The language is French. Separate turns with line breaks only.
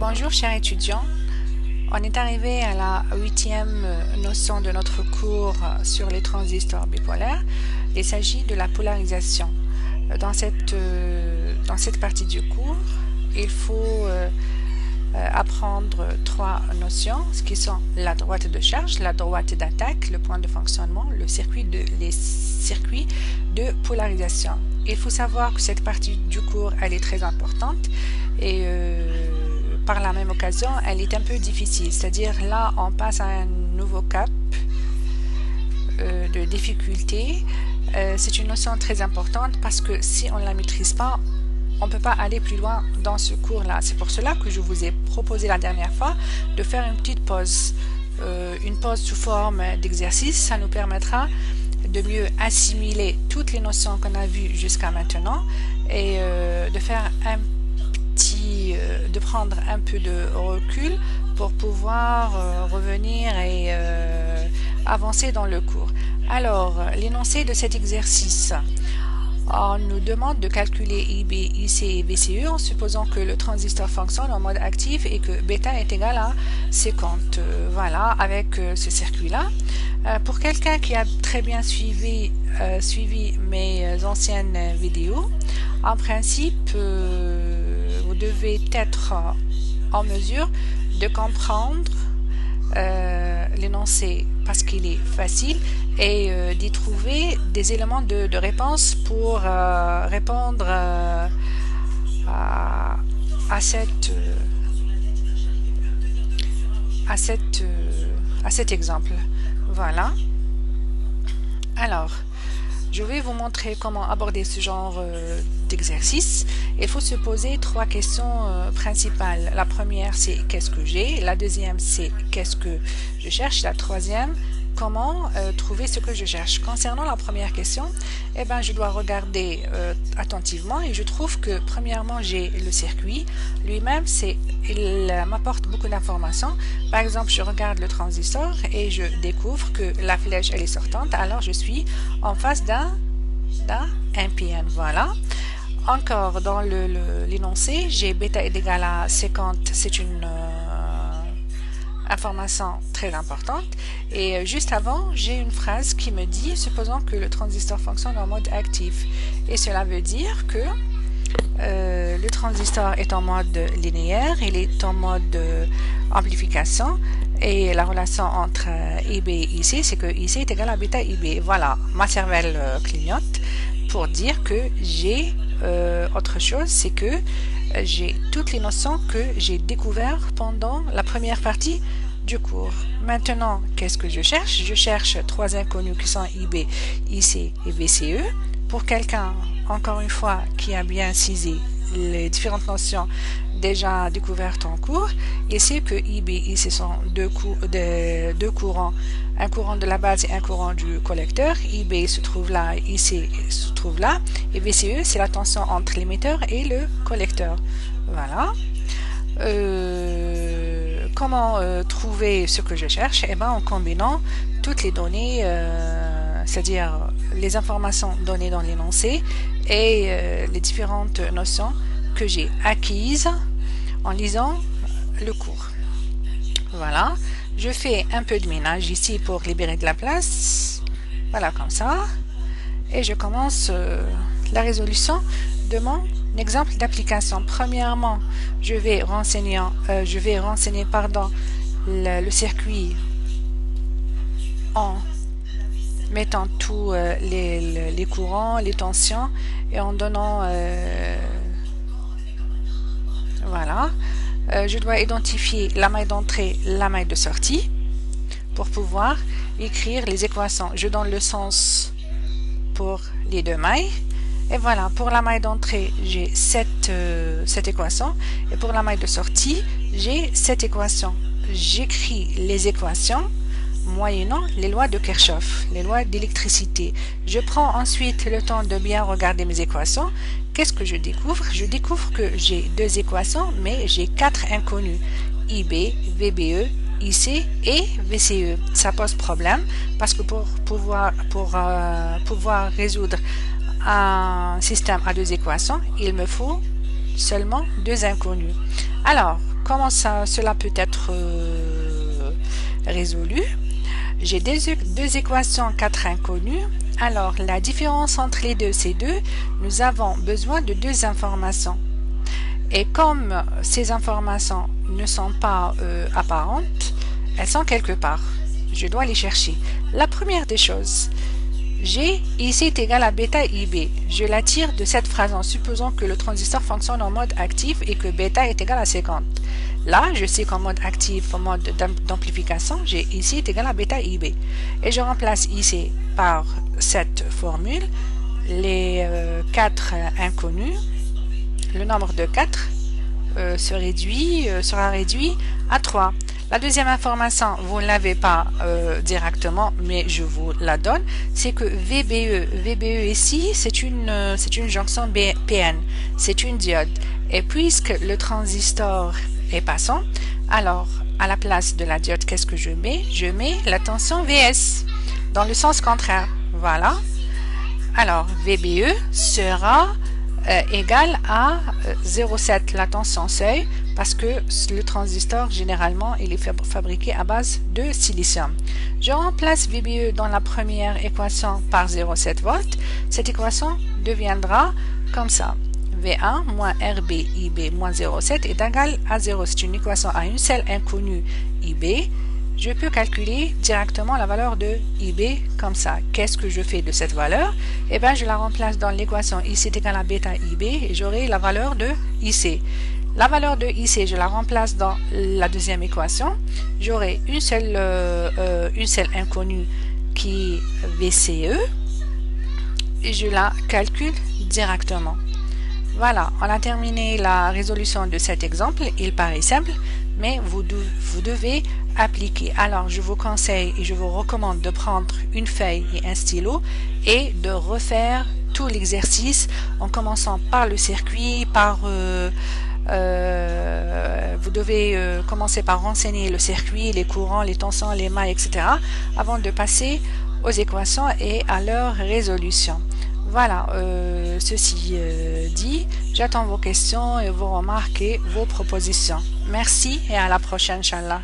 Bonjour chers étudiants, on est arrivé à la 8e notion de notre cours sur les transistors bipolaires. Il s'agit de la polarisation. Dans cette partie du cours, il faut apprendre trois notions, ce qui sont la droite de charge, la droite d'attaque, le point de fonctionnement, les circuits de polarisation. Il faut savoir que cette partie du cours, elle est très importante et par la même occasion, elle est un peu difficile. C'est-à-dire là, on passe à un nouveau cap de difficulté. C'est une notion très importante parce que si on ne la maîtrise pas, on ne peut pas aller plus loin dans ce cours-là. C'est pour cela que je vous ai proposé la dernière fois de faire une petite pause. Une pause sous forme d'exercice, ça nous permettra de mieux assimiler toutes les notions qu'on a vues jusqu'à maintenant et de faire de prendre un peu de recul pour pouvoir revenir et avancer dans le cours. Alors, l'énoncé de cet exercice. On nous demande de calculer IB, IC et VCE en supposant que le transistor fonctionne en mode actif et que bêta est égal à 50. Voilà, avec ce circuit-là. Pour quelqu'un qui a très bien suivi mes anciennes vidéos, en principe, vous devez être en mesure de comprendre l'énoncé parce qu'il est facile et d'y trouver des éléments de réponse pour répondre à cet exemple. Voilà. Alors, je vais vous montrer comment aborder ce genre d'exercice. Il faut se poser trois questions principales. La première, c'est qu'est-ce que j'ai? La deuxième, c'est qu'est-ce que je cherche? La troisième, comment trouver ce que je cherche? Concernant la première question, eh ben, je dois regarder attentivement et je trouve que premièrement, j'ai le circuit. Lui-même, il m'apporte beaucoup d'informations. Par exemple, je regarde le transistor et je découvre que la flèche, elle est sortante. Alors, je suis en face d'un NPN. Voilà. Encore dans l'énoncé, j'ai bêta est égal à 50. C'est une information très importante. Et juste avant, j'ai une phrase qui me dit, supposons que le transistor fonctionne en mode actif. Et cela veut dire que le transistor est en mode linéaire, il est en mode amplification et la relation entre IB et IC, c'est que IC est égal à bêta IB. Voilà, ma cervelle clignote pour dire que j'ai autre chose, c'est que j'ai toutes les notions que j'ai découvertes pendant la première partie du cours. Maintenant, qu'est-ce que je cherche? Je cherche trois inconnus qui sont IB, IC et VCE. Pour quelqu'un, encore une fois, qui a bien saisi les différentes notions déjà découvertes en cours, il sait que IB et IC sont deux courants, un courant de la base et un courant du collecteur. IB se trouve là, IC se trouve là, et VCE, c'est la tension entre l'émetteur et le collecteur. Voilà. Comment trouver ce que je cherche? Eh ben, en combinant toutes les données, c'est-à-dire les informations données dans l'énoncé et les différentes notions que j'ai acquises en lisant le cours. Voilà. Je fais un peu de ménage ici pour libérer de la place. Voilà, comme ça. Et je commence la résolution de mon exemple d'application. Premièrement, je vais renseigner le circuit en mettant tous les courants, les tensions et en donnant voilà. Je dois identifier la maille d'entrée, la maille de sortie pour pouvoir écrire les équations. Je donne le sens pour les deux mailles. Et voilà, pour la maille d'entrée, j'ai cette équation. Et pour la maille de sortie, j'ai cette équation. J'écris les équations moyennant les lois de Kirchhoff, les lois d'électricité. Je prends ensuite le temps de bien regarder mes équations. Qu'est-ce que je découvre? Je découvre que j'ai deux équations, mais j'ai quatre inconnus. IB, VBE, IC et VCE. Ça pose problème parce que pour pouvoir résoudre un système à deux équations, il me faut seulement deux inconnus. Alors, comment cela peut être résolu? J'ai deux équations, 4 inconnues. Alors, la différence entre les deux, c'est 2. Nous avons besoin de deux informations. Et comme ces informations ne sont pas apparentes, elles sont quelque part. Je dois les chercher. La première des choses, G ici est égal à bêta IB. Je la tire de cette phrase en supposant que le transistor fonctionne en mode actif et que bêta est égal à 50. Là, je sais qu'en mode actif, en mode d'amplification, G ici est égal à bêta IB. Et je remplace ici par cette formule les 4 inconnus. Le nombre de 4 sera réduit à 3. La deuxième information, vous ne l'avez pas directement, mais je vous la donne, c'est que VBE ici, c'est une jonction PN, c'est une diode. Et puisque le transistor est passant, alors à la place de la diode, qu'est-ce que je mets? Je mets la tension VS, dans le sens contraire. Voilà. Alors, VBE sera égal à 0,7 la tension seuil, parce que le transistor, généralement, il est fabriqué à base de silicium. Je remplace VBE dans la première équation par 0,7 volts. Cette équation deviendra comme ça. V1 moins RB moins 0,7 est égal à 0. C'est une équation à une seule inconnue IB. Je peux calculer directement la valeur de IB comme ça. Qu'est-ce que je fais de cette valeur? Eh bien, je la remplace dans l'équation IC est égal à bêta IB et j'aurai la valeur de IC. La valeur de IC, je la remplace dans la deuxième équation. J'aurai une seule inconnue qui est VCE et je la calcule directement. Voilà, on a terminé la résolution de cet exemple. Il paraît simple, mais vous devez appliquer. Alors, je vous conseille et je vous recommande de prendre une feuille et un stylo et de refaire tout l'exercice en commençant par le circuit, vous devez commencer par renseigner le circuit, les courants, les tensions, les mailles, etc. avant de passer aux équations et à leur résolution. Voilà, ceci dit, j'attends vos questions et vos remarques et vos propositions. Merci et à la prochaine, Inch'Allah.